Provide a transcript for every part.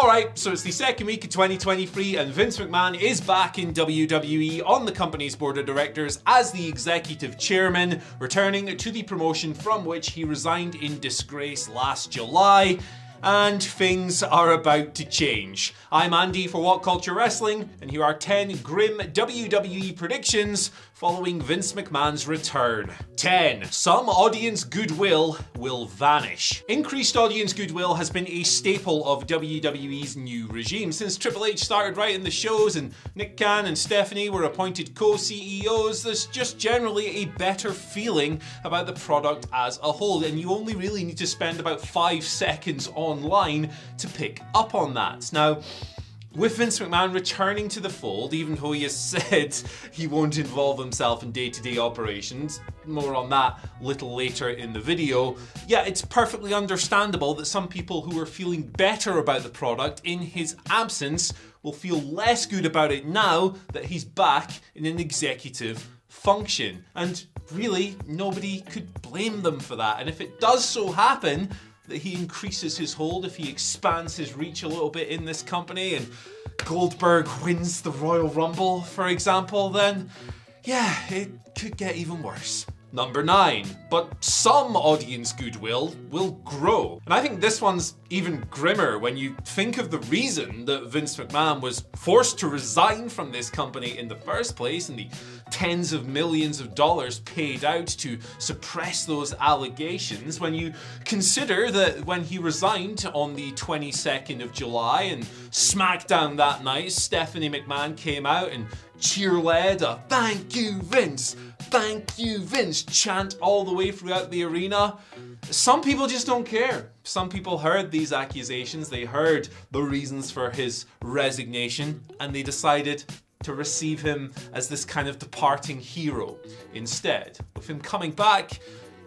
Alright, so it's the second week of 2023 and Vince McMahon is back in WWE on the company's board of directors as the executive chairman, returning to the promotion from which he resigned in disgrace last July. And things are about to change. I'm Andy for What Culture Wrestling, and here are 10 grim WWE predictions following Vince McMahon's return. 10. Some audience goodwill will vanish. Increased audience goodwill has been a staple of WWE's new regime. Since Triple H started writing the shows and Nick Khan and Stephanie were appointed co-CEOs, there's just generally a better feeling about the product as a whole, and you only really need to spend about 5 seconds online to pick up on that. Now, with Vince McMahon returning to the fold, even though he has said he won't involve himself in day-to-day operations, more on that a little later in the video, yeah, it's perfectly understandable that some people who are feeling better about the product in his absence will feel less good about it now that he's back in an executive function. And really, nobody could blame them for that. And if it does so happen that he increases his hold, if he expands his reach a little bit in this company and Goldberg wins the Royal Rumble, for example, then yeah, it could get even worse. Number 9, but some audience goodwill will grow. And I think this one's even grimmer when you think of the reason that Vince McMahon was forced to resign from this company in the first place and the tens of millions of dollars paid out to suppress those allegations. When you consider that when he resigned on the 22nd of July and SmackDown that night, Stephanie McMahon came out and cheer-led a "Thank you, Vince! Thank you, Vince" chant all the way throughout the arena. Some people just don't care. Some people heard these accusations, they heard the reasons for his resignation, and they decided to receive him as this kind of departing hero instead. With him coming back,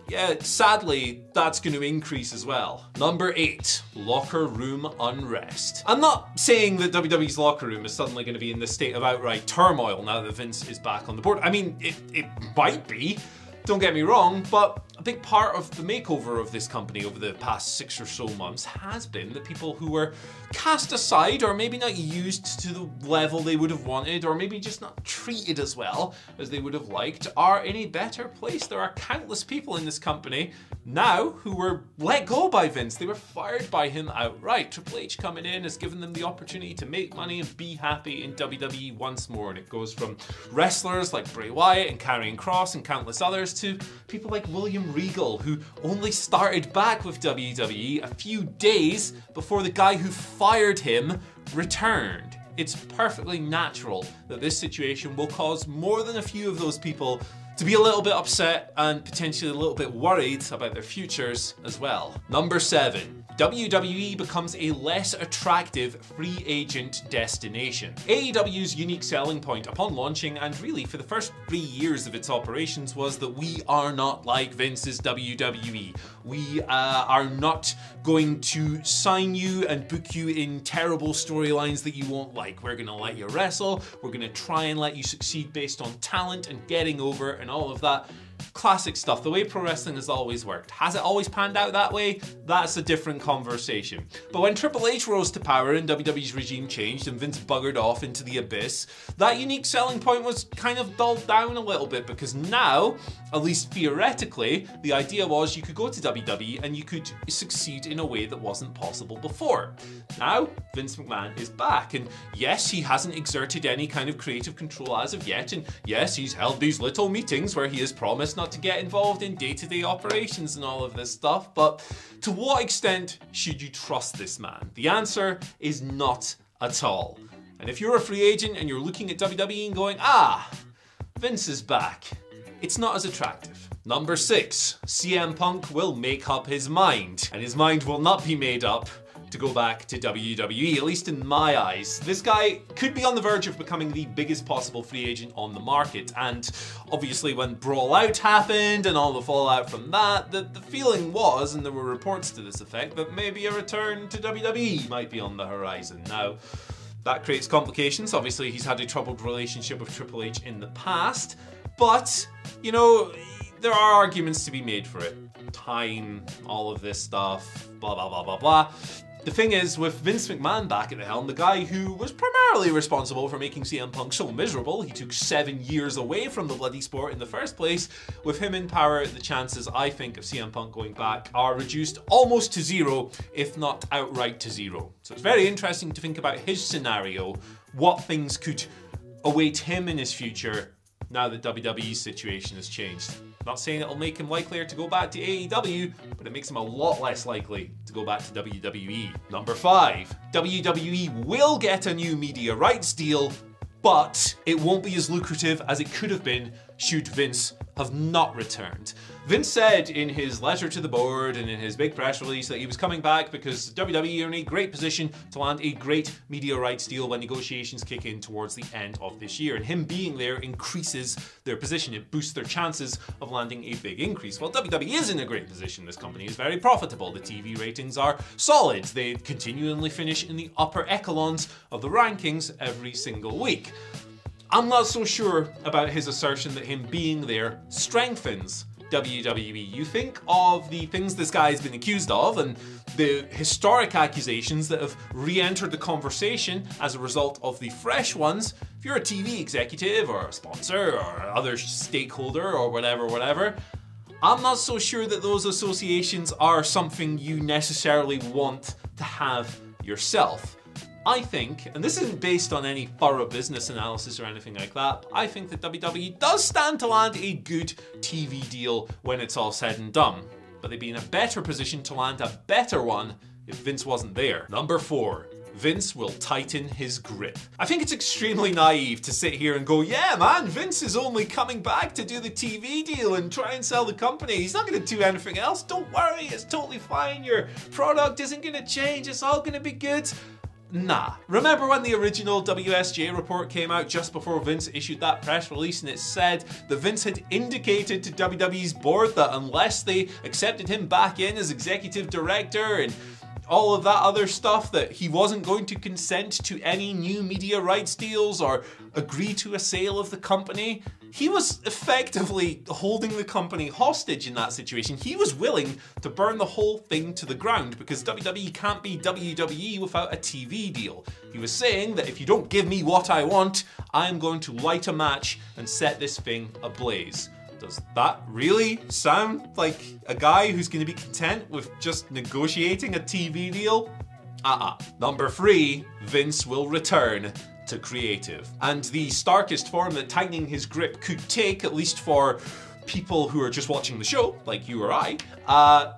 yeah, sadly, that's going to increase as well. Number 8, locker room unrest. I'm not saying that WWE's locker room is suddenly going to be in this state of outright turmoil now that Vince is back on the board. I mean, it might be, don't get me wrong, but a big part of the makeover of this company over the past 6 or so months has been that people who were cast aside or maybe not used to the level they would have wanted or maybe just not treated as well as they would have liked are in a better place. There are countless people in this company now who were let go by Vince. They were fired by him outright. Triple H coming in has given them the opportunity to make money and be happy in WWE once more. And it goes from wrestlers like Bray Wyatt and Karrion Kross and countless others to people like William Regal, who only started back with WWE a few days before the guy who fired him returned. It's perfectly natural that this situation will cause more than a few of those people to be a little bit upset and potentially a little bit worried about their futures as well. Number 7. WWE becomes a less attractive free agent destination. AEW's unique selling point upon launching and really for the first 3 years of its operations was that we are not like Vince's WWE. We are not going to sign you and book you in terrible storylines that you won't like. We're going to let you wrestle. We're going to try and let you succeed based on talent and getting over and all of that. Classic stuff, the way pro wrestling has always worked. Has it always panned out that way? That's a different conversation. But when Triple H rose to power and WWE's regime changed and Vince buggered off into the abyss, that unique selling point was kind of dulled down a little bit because now, at least theoretically, the idea was you could go to WWE and you could succeed in a way that wasn't possible before. Now, Vince McMahon is back, and yes, he hasn't exerted any kind of creative control as of yet, and yes, he's held these little meetings where he has promised not to get involved in day-to-day operations and all of this stuff, but to what extent should you trust this man? The answer is not at all. And if you're a free agent and you're looking at WWE and going, Vince is back, it's not as attractive. Number 6, CM Punk will make up his mind, and his mind will not be made up to go back to WWE, at least in my eyes. This guy could be on the verge of becoming the biggest possible free agent on the market, and obviously when Brawl Out happened and all the fallout from that, the feeling was, and there were reports to this effect, that maybe a return to WWE might be on the horizon. Now, that creates complications. Obviously, he's had a troubled relationship with Triple H in the past, but, you know, there are arguments to be made for it. Time, all of this stuff, blah, blah, blah, blah, blah. The thing is, with Vince McMahon back at the helm, the guy who was primarily responsible for making CM Punk so miserable, he took 7 years away from the bloody sport in the first place, with him in power, the chances, I think, of CM Punk going back are reduced almost to zero, if not outright to zero. So it's very interesting to think about his scenario, what things could await him in his future now that WWE's situation has changed. Not saying it'll make him likelier to go back to AEW, but it makes him a lot less likely to go back to WWE. Number 5, WWE will get a new media rights deal, but it won't be as lucrative as it could have been should Vince have not returned. Vince said in his letter to the board and in his big press release that he was coming back because WWE are in a great position to land a great media rights deal when negotiations kick in towards the end of this year. And him being there increases their position. It boosts their chances of landing a big increase. Well, WWE is in a great position. This company is very profitable. The TV ratings are solid. They continually finish in the upper echelons of the rankings every single week. I'm not so sure about his assertion that him being there strengthens WWE. You think of the things this guy has been accused of and the historic accusations that have re-entered the conversation as a result of the fresh ones. If you're a TV executive or a sponsor or other stakeholder or whatever, I'm not so sure that those associations are something you necessarily want to have yourself. I think, and this isn't based on any thorough business analysis or anything like that, but I think that WWE does stand to land a good TV deal when it's all said and done. But they'd be in a better position to land a better one if Vince wasn't there. Number 4. Vince will tighten his grip. I think it's extremely naive to sit here and go, yeah man, Vince is only coming back to do the TV deal and try and sell the company. He's not going to do anything else. Don't worry, it's totally fine. Your product isn't going to change. It's all going to be good. Nah. Remember when the original WSJ report came out just before Vince issued that press release and it said that Vince had indicated to WWE's board that unless they accepted him back in as executive director and all of that other stuff, that he wasn't going to consent to any new media rights deals or agree to a sale of the company? He was effectively holding the company hostage in that situation. He was willing to burn the whole thing to the ground because WWE can't be WWE without a TV deal. He was saying that if you don't give me what I want, I'm going to light a match and set this thing ablaze. Does that really sound like a guy who's going to be content with just negotiating a TV deal? Number 3, Vince will return to creative. And the starkest form that tightening his grip could take, at least for people who are just watching the show, like you or I,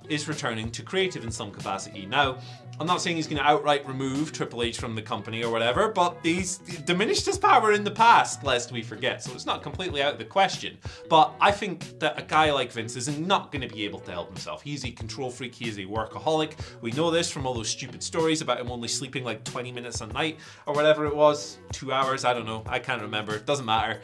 is returning to creative in some capacity. Now, I'm not saying he's going to outright remove Triple H from the company or whatever, but he's diminished his power in the past, lest we forget, so it's not completely out of the question. But I think that a guy like Vince is not going to be able to help himself. He's a control freak, he is a workaholic. We know this from all those stupid stories about him only sleeping like 20 minutes a night, or whatever it was, 2 hours, I don't know, I can't remember, it doesn't matter.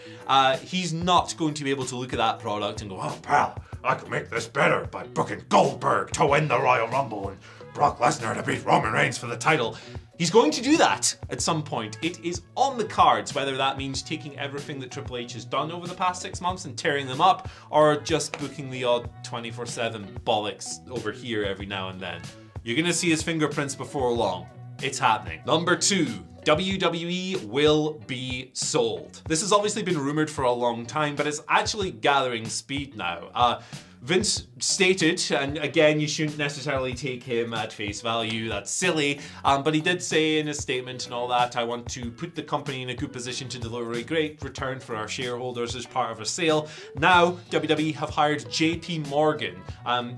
He's not going to be able to look at that product and go, oh pal, I can make this better by booking Goldberg to win the Royal Rumble and Brock Lesnar to beat Roman Reigns for the title. He's going to do that at some point. It is on the cards, whether that means taking everything that Triple H has done over the past 6 months and tearing them up, or just booking the odd 24/7 bollocks over here every now and then. You're gonna see his fingerprints before long. It's happening. Number 2. WWE will be sold. This has obviously been rumored for a long time, but it's actually gathering speed now. Vince stated, and again, you shouldn't necessarily take him at face value, that's silly, but he did say in his statement and all that, I want to put the company in a good position to deliver a great return for our shareholders as part of a sale. Now, WWE have hired JP Morgan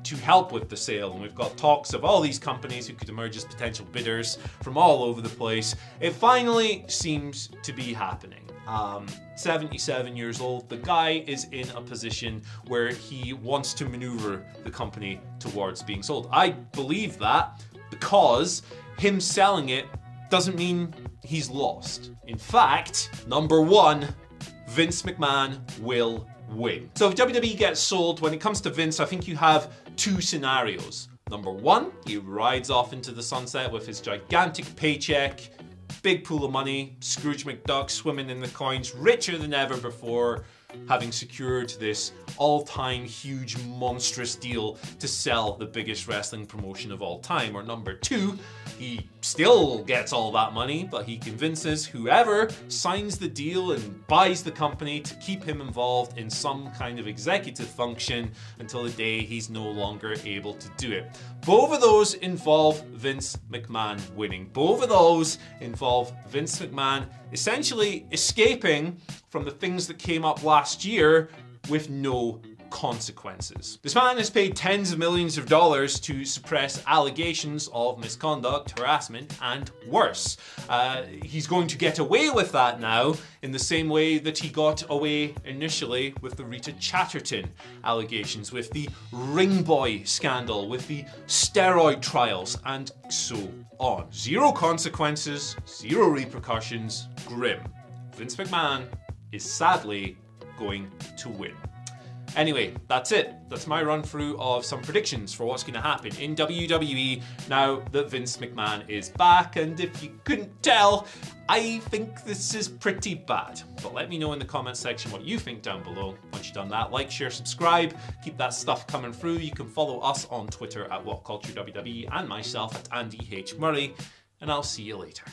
to help with the sale, and we've got talks of all these companies who could emerge as potential bidders from all over the place. It finally seems to be happening. 77 years old, the guy is in a position where he wants to maneuver the company towards being sold. I believe that because him selling it doesn't mean he's lost. In fact, number 1, Vince McMahon will win. So if WWE gets sold, when it comes to Vince, I think you have 2 scenarios. Number 1, he rides off into the sunset with his gigantic paycheck, big pool of money, Scrooge McDuck swimming in the coins, richer than ever before, having secured this all-time huge monstrous deal to sell the biggest wrestling promotion of all time. Or number 2, He still gets all that money, but he convinces whoever signs the deal and buys the company to keep him involved in some kind of executive function until the day he's no longer able to do it. Both of those involve Vince McMahon winning. Both of those involve Vince McMahon essentially escaping from the things that came up last year with no consequences. This man has paid tens of millions of dollars to suppress allegations of misconduct, harassment, and worse. He's going to get away with that now in the same way that he got away initially with the Rita Chatterton allegations, with the Ring Boy scandal, with the steroid trials, and so on. Zero consequences, zero repercussions, grim. Vince McMahon is sadly going to win. Anyway, that's it. That's my run through of some predictions for what's going to happen in WWE now that Vince McMahon is back. And if you couldn't tell, I think this is pretty bad. But let me know in the comments section what you think down below. Once you've done that, like, share, subscribe. Keep that stuff coming through. You can follow us on Twitter at WhatCultureWWE and myself at Andy H. Murray. And I'll see you later.